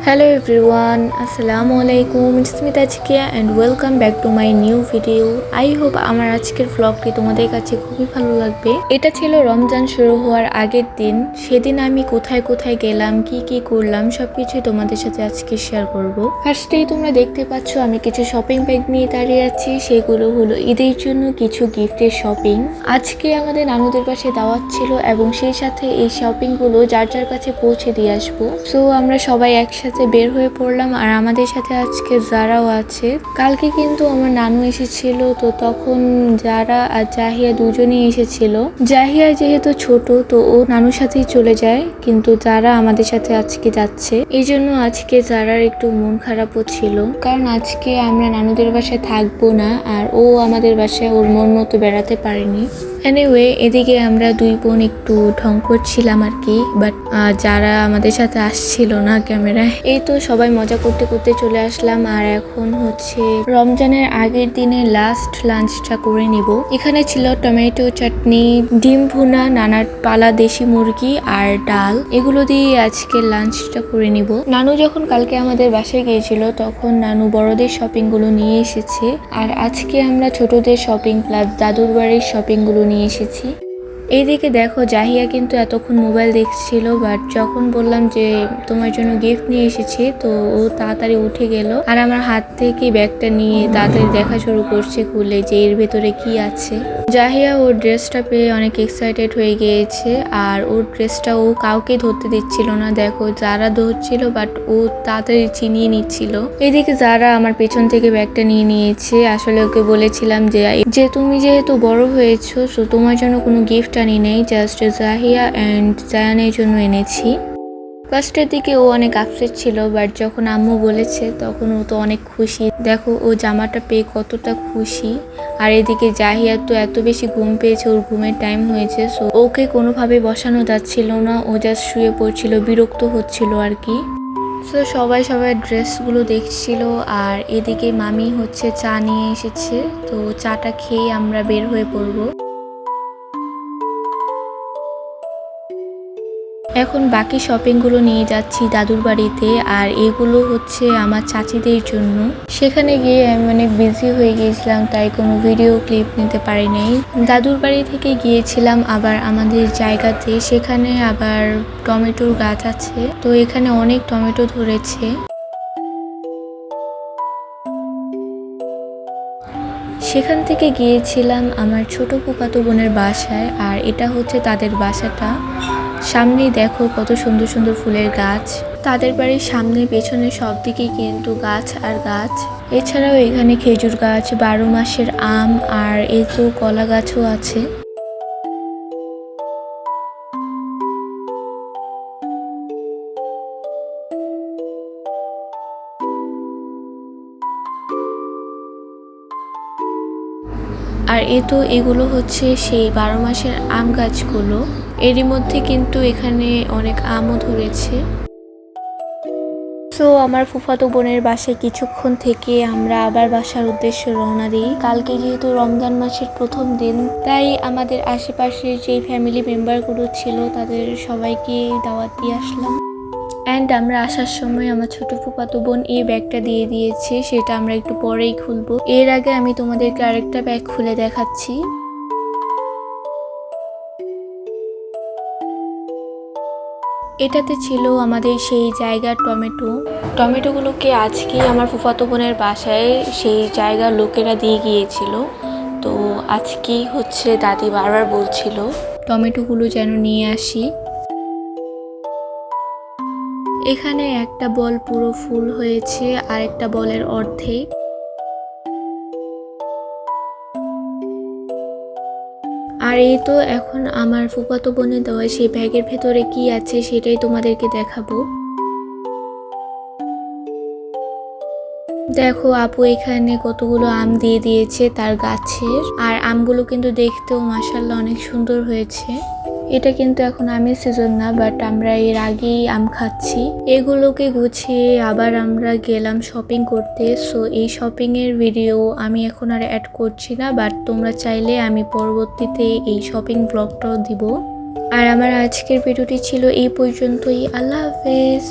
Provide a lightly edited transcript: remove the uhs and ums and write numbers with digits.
Hello everyone, Assalamu alaikum. It's me Tajkia and welcome back to my new video. I hope আমার আজকের vlogটি তোমাদের কাছে খুবই ভালো লাগবে। এটা ছিল রমজান শুরু হওয়ার আগের দিন। সেদিন আমি কোথায় কোথায় গেলাম, কি করলাম সবকিছুই তোমাদের সাথে আজকে শেয়ার করব। ফার্স্টেই তোমরা দেখতে পাচ্ছ আমি কিছু শপিং ব্যাগ নিয়ে দাঁড়িয়ে আছি। সেগুলো হলো ঈদের জন্য কিছু গিফটের শপিং। আজকে আমাদের নানুদের পাশে দাওয়াত ছিল এবং সেই সাথে এই শপিংগুলো যার যার কাছে পৌঁছে দিয়ে আসবো। সো আমরা সবাই একসাথে বের হয়ে পড়লাম আর আমাদের সাথে আজকে যারাও আছে। কালকে কিন্তু আমার নানু এসেছিল, তো তখন যারা আর জাহিয়া দুজনেই এসেছিল। জাহিয়া যেহেতু ছোট তো ও নানুর সাথেই চলে যায়, কিন্তু যারা আমাদের সাথে আজকে যাচ্ছে। এই জন্য আজকে যারার একটু মন খারাপও ছিল, কারণ আজকে আমরা নানুদের বাসায় থাকবো না আর ও আমাদের বাসায় ওর মন মতো বেড়াতে পারেনি। এনিওয়ে, এদিকে আমরা দুই বোন একটু ঢং করছিলাম আর কি, বাট যারা আমাদের সাথে আসছিল না ক্যামেরায়। এই তো সবাই মজা করতে করতে চলে আসলাম আর এখন হচ্ছে রমজানের আগের দিনে লাস্ট লাঞ্চটা করে নিব। এখানে ছিল টমেটো চাটনি, ডিম ভুনা, নানার পালা দেশি মুরগি আর ডাল। এগুলো দিয়ে আজকে লাঞ্চটা করে নিব। নানু যখন কালকে আমাদের বাসায় গিয়েছিল তখন নানু বড়দের শপিং গুলো নিয়ে এসেছে, আর আজকে আমরা ছোটদের শপিং প্লাস দাদুর বাড়ির শপিং গুলো নিয়ে এসেছি। এইদিকে দেখো জাহিয়া কিন্তু এতক্ষণ মোবাইল দেখছিল, বাট যখন বললাম যে তোমার জন্য গিফট নিয়ে এসেছি তো ও তাড়াতাড়ি উঠে গেল আর আমার হাত থেকে ব্যাগটা নিয়ে তাড়াতাড়ি দেখা শুরু করছে খুলে যে এর ভেতরে কি আছে। জাহিয়া ওর ড্রেসটা পেয়ে অনেক এক্সাইটেড হয়ে গিয়েছে আর ওর ড্রেসটা ও কাউকে ধরতে দিচ্ছিল না। দেখো যারা ধরছিল বাট ও তাড়াতাড়ি চিনিয়ে নিচ্ছিল। এদিকে যারা আমার পেছন থেকে ব্যাগটা নিয়ে নিয়েছে। আসলে ওকে বলেছিলাম যে তুমি যেহেতু বড় হয়েছো সো তোমার জন্য কোনো গিফট আনি নেই, জাস্ট জাহিয়া অ্যান্ড জায়ানের জন্য এনেছি। ফার্স্টের দিকে ও অনেক আপসেট ছিল, বাট যখন আম্মু বলেছে তখন ও তো অনেক খুশি। দেখো ও জামাটা পেয়ে কতটা খুশি। আর এদিকে জাহিয়া তো এত বেশি ঘুম পেয়েছে, ওর ঘুমের টাইম হয়েছে, সো ওকে কোনোভাবে বসানো যাচ্ছিল না, ও জাস্ট শুয়ে পড়ছিল, বিরক্ত হচ্ছিল আর কি। সো সবাই ড্রেসগুলো দেখছিল আর এদিকে মামি হচ্ছে চা নিয়ে এসেছে, তো চাটা খেয়ে আমরা বের হয়ে পড়বো। এখন বাকি শপিংগুলো নিয়ে যাচ্ছি দাদুর বাড়িতে, আর এগুলো হচ্ছে আমার চাচিদের জন্য। সেখানে গিয়ে আমি অনেক বিজি হয়ে গিয়েছিলাম, তাই কোনো ভিডিও ক্লিপ নিতে পারি নাই। দাদুর বাড়ি থেকে গিয়েছিলাম আবার আমাদের জায়গাতে, সেখানে আবার টমেটোর গাছ আছে, তো এখানে অনেক টমেটো ধরেছে। সেখান থেকে গিয়েছিলাম আমার ছোট ফুফাতো বোনের বাসায়, আর এটা হচ্ছে তাদের বাসাটা। সামনেই দেখো কত সুন্দর সুন্দর ফুলের গাছ। তাদের বাড়ির সামনে পেছনে সব দিকেই কিন্তু গাছ আর গাছ। এছাড়াও এখানে খেজুর গাছ, 12 মাসের আম, আর এই তো কলা গাছও আছে। আর এগুলো হচ্ছে সেই 12 মাসের আম গাছগুলো। এরই মধ্যে কিন্তু এখানে অনেক আমও ধরেছে। তো আমার ফুফাতো বোনের বাসায় কিছুক্ষণ থেকে আমরা আবার বাসার উদ্দেশ্যে রওনা দিই। কালকে যেহেতু রমজান মাসের প্রথম দিন, তাই আমাদের আশেপাশের যে ফ্যামিলি মেম্বারগুলো ছিল তাদের সবাইকে দাওয়াত দিয়ে আসলাম। অ্যান্ড আমরা আসার সময় আমার ছোট ফুফাতো বোন এই ব্যাগটা দিয়ে দিয়েছে, সেটা আমরা একটু পরেই খুলবো। এর আগে আমি তোমাদেরকে আরেকটা ব্যাগ খুলে দেখাচ্ছি। এটাতে ছিল আমাদের সেই জায়গার টমেটোগুলোকে আজকে আমার ফুফাতো বোনের বাসায় সেই জায়গার লোকেরা দিয়ে গিয়েছিল, তো আজকেই হচ্ছে দাদি বারবার বলছিল টমেটোগুলো যেন নিয়ে আসি। এখানে একটা বল পুরো ফুল হয়েছে আর একটা বলের অর্ধেক। আর এই তো এখন আমার ফুফাতো বোনের দেওয়া সেই ব্যাগের ভেতরে কি আছে সেটাই তোমাদেরকে দেখাবো। দেখো আপু এখানে কতগুলো আম দিয়ে দিয়েছে তার গাছের, আর আমগুলো কিন্তু দেখতেও মাশাআল্লাহ অনেক সুন্দর হয়েছে। এটা কিন্তু এখন আমের সিজন না, বাট আমরা এর আগেই আম খাচ্ছি। এগুলোকে গুছিয়ে আবার আমরা গেলাম শপিং করতে। সো এই শপিং এর ভিডিও আমি এখন আর অ্যাড করছি না, বাট তোমরা চাইলে আমি পরবর্তীতে এই শপিং ব্লগটাও দিব। আর আমার আজকের ভিডিওটি ছিল এই পর্যন্তই। আল্লাহ হাফেজ।